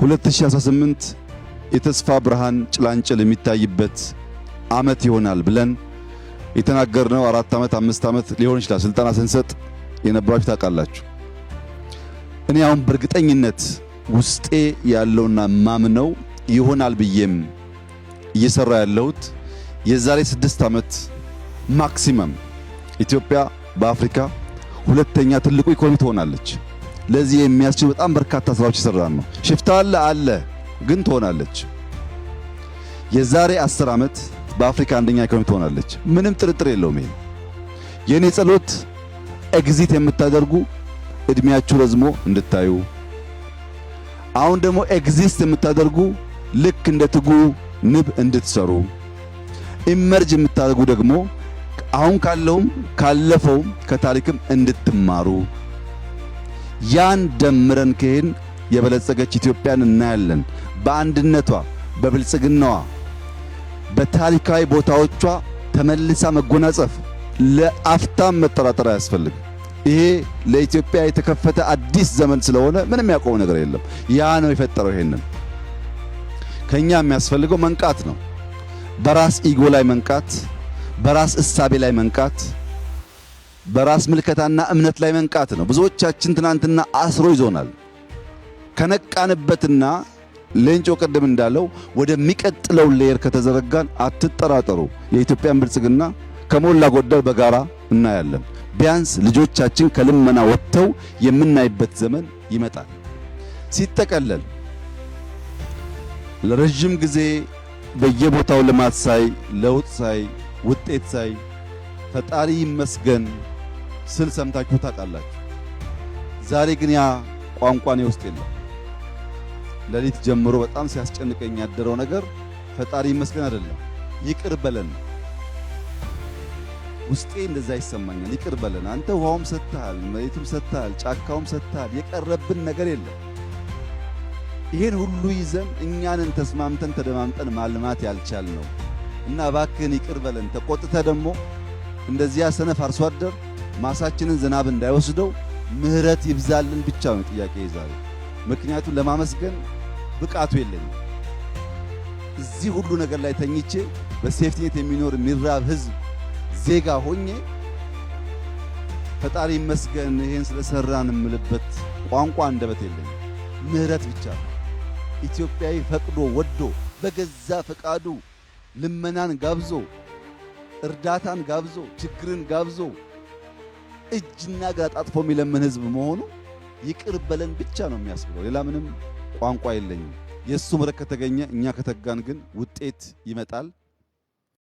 2018 የተስፋ ብርሃን ጭላንጭል የሚታይበት ዓመት ይሆናል ብለን የተናገርነው 4 ዓመት 5 ዓመት ሊሆን ይችላል። ስልጣና ስንሰጥ የነበራችሁ ታውቃላችሁ። እኔ አሁን በእርግጠኝነት ውስጤ ያለውና ማምነው ይሆናል ብዬም እየሰራ ያለሁት የዛሬ 6 ዓመት ማክሲመም ኢትዮጵያ በአፍሪካ ሁለተኛ ትልቁ ኢኮኖሚ ትሆናለች። ለዚህ የሚያስችሉ በጣም በርካታ ስራዎች ይሰራል ነው። ሽፍታ አለ ግን ትሆናለች። የዛሬ 10 ዓመት በአፍሪካ አንደኛ ኢኮኖሚ ትሆናለች። ምንም ጥርጥር የለውም። ይሄ የኔ ጸሎት ኤግዚት የምታደርጉ እድሜያችሁ ረዝሞ እንድታዩ፣ አሁን ደግሞ ኤግዚስት የምታደርጉ ልክ እንደ ትጉ ንብ እንድትሰሩ፣ ኢመርጅ የምታደርጉ ደግሞ አሁን ካለውም ካለፈውም ከታሪክም እንድትማሩ፣ ያን ደምረን ከሄን የበለጸገች ኢትዮጵያን እናያለን። በአንድነቷ በብልጽግናዋ በታሪካዊ ቦታዎቿ ተመልሳ መጎናጸፍ ለአፍታም መጠራጠር አያስፈልግም። ይሄ ለኢትዮጵያ የተከፈተ አዲስ ዘመን ስለሆነ ምንም ያቆመው ነገር የለም። ያ ነው የፈጠረው። ይሄንን ከኛ የሚያስፈልገው መንቃት ነው። በራስ ኢጎ ላይ መንቃት፣ በራስ እሳቤ ላይ መንቃት፣ በራስ ምልከታና እምነት ላይ መንቃት ነው። ብዙዎቻችን ትናንትና አስሮ ይዞናል። ከነቃንበትና ሌንጮ ቀደም እንዳለው ወደሚቀጥለው ሌየር ከተዘረጋን አትጠራጠሩ፣ የኢትዮጵያን ብልጽግና ከሞላ ጎደል በጋራ እናያለን። ቢያንስ ልጆቻችን ከልመና ወጥተው የምናይበት ዘመን ይመጣል። ሲጠቀለል ለረጅም ጊዜ በየቦታው ልማት ሳይ፣ ለውጥ ሳይ፣ ውጤት ሳይ ፈጣሪ ይመስገን ስል ሰምታችሁ ታውቃላችሁ። ዛሬ ግን ያ ቋንቋኔ ውስጥ የለም። ለሊት ጀምሮ በጣም ሲያስጨንቀኝ ያደረው ነገር ፈጣሪ ይመስገን አይደለም፣ ይቅር በለን። ውስጤ እንደዛ ይሰማኛል። ይቅር በለን አንተ ውሃውም ሰጥተሃል፣ መሬቱም ሰጥተሃል፣ ጫካውም ሰጥተሃል። የቀረብን ነገር የለም። ይሄን ሁሉ ይዘን እኛንን ተስማምተን ተደማምጠን ማልማት ያልቻልነው እና እባክህን ይቅር በለን። ተቆጥተ ደግሞ እንደዚያ ሰነፍ አርሶ አደር ማሳችንን ዝናብ እንዳይወስደው ምህረት ይብዛልን ብቻ ነው ጥያቄ ይዛል። ምክንያቱም ለማመስገን ብቃቱ የለኝም። እዚህ ሁሉ ነገር ላይ ተኝቼ በሴፍቲኔት የሚኖር የሚራብ ህዝብ ዜጋ ሆኜ ፈጣሪ ይመስገን ይሄን ስለሰራን እምልበት ቋንቋ አንደበት የለኝም። ምህረት ብቻ ነው። ኢትዮጵያዊ ፈቅዶ ወዶ በገዛ ፈቃዱ ልመናን ጋብዞ እርዳታን ጋብዞ ችግርን ጋብዞ እጅና እግር አጣጥፎ የሚለምን ህዝብ መሆኑ ይቅር በለን ብቻ ነው የሚያስብለው። ሌላ ምንም ቋንቋ የለኝም። የሱ ምሕረት ከተገኘ እኛ ከተጋን ግን ውጤት ይመጣል።